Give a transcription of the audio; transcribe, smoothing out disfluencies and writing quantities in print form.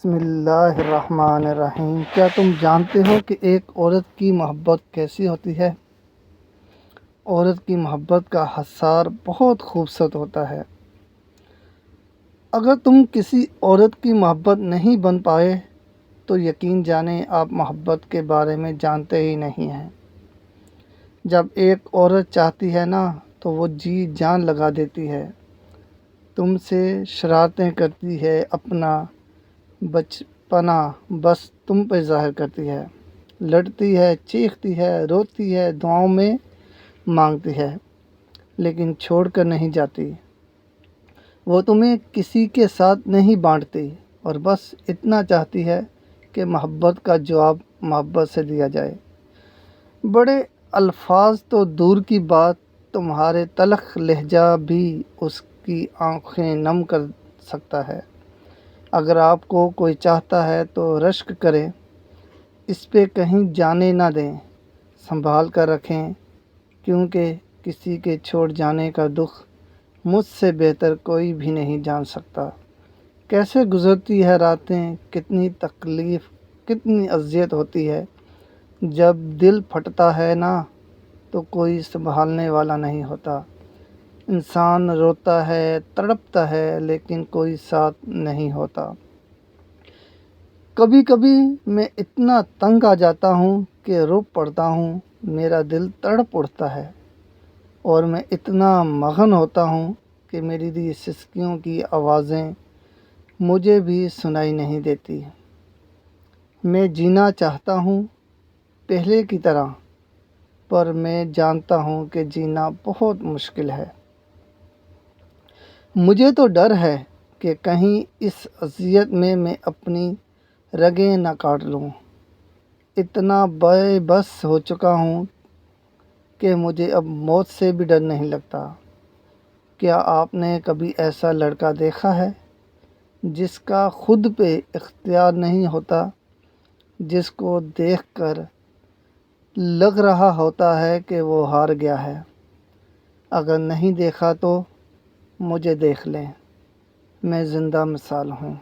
بسم اللہ الرحمن الرحیم۔ کیا تم جانتے ہو کہ ایک عورت کی محبت کیسی ہوتی ہے؟ عورت کی محبت کا حصار بہت خوبصورت ہوتا ہے۔ اگر تم کسی عورت کی محبت نہیں بن پائے تو یقین جانیں آپ محبت کے بارے میں جانتے ہی نہیں ہیں۔ جب ایک عورت چاہتی ہے نا تو وہ جی جان لگا دیتی ہے، تم سے شرارتیں کرتی ہے، اپنا بچپنا بس تم پہ ظاہر کرتی ہے، لڑتی ہے، چیختی ہے، روتی ہے، دعاؤں میں مانگتی ہے، لیکن چھوڑ کر نہیں جاتی۔ وہ تمہیں کسی کے ساتھ نہیں بانٹتی اور بس اتنا چاہتی ہے کہ محبت کا جواب محبت سے دیا جائے۔ بڑے الفاظ تو دور کی بات، تمہارے تلخ لہجہ بھی اس کی آنکھیں نم کر سکتا ہے۔ اگر آپ کو کوئی چاہتا ہے تو رشک کریں، اس پہ کہیں جانے نہ دیں، سنبھال کر رکھیں، کیونکہ کسی کے چھوڑ جانے کا دکھ مجھ سے بہتر کوئی بھی نہیں جان سکتا۔ کیسے گزرتی ہے راتیں، کتنی تکلیف، کتنی اذیت ہوتی ہے۔ جب دل پھٹتا ہے نا تو کوئی سنبھالنے والا نہیں ہوتا۔ انسان روتا ہے، تڑپتا ہے، لیکن کوئی ساتھ نہیں ہوتا۔ کبھی کبھی میں اتنا تنگ آ جاتا ہوں کہ رو پڑتا ہوں، میرا دل تڑپ اٹھتا ہے، اور میں اتنا مغن ہوتا ہوں کہ میری سسکیوں کی آوازیں مجھے بھی سنائی نہیں دیتی۔ میں جینا چاہتا ہوں پہلے کی طرح، پر میں جانتا ہوں کہ جینا بہت مشکل ہے۔ مجھے تو ڈر ہے کہ کہیں اس اذیت میں اپنی رگیں نہ کاٹ لوں۔ اتنا بے بس ہو چکا ہوں کہ مجھے اب موت سے بھی ڈر نہیں لگتا۔ کیا آپ نے کبھی ایسا لڑکا دیکھا ہے جس کا خود پہ اختیار نہیں ہوتا، جس کو دیکھ کر لگ رہا ہوتا ہے کہ وہ ہار گیا ہے؟ اگر نہیں دیکھا تو مجھے دیکھ لیں، میں زندہ مثال ہوں۔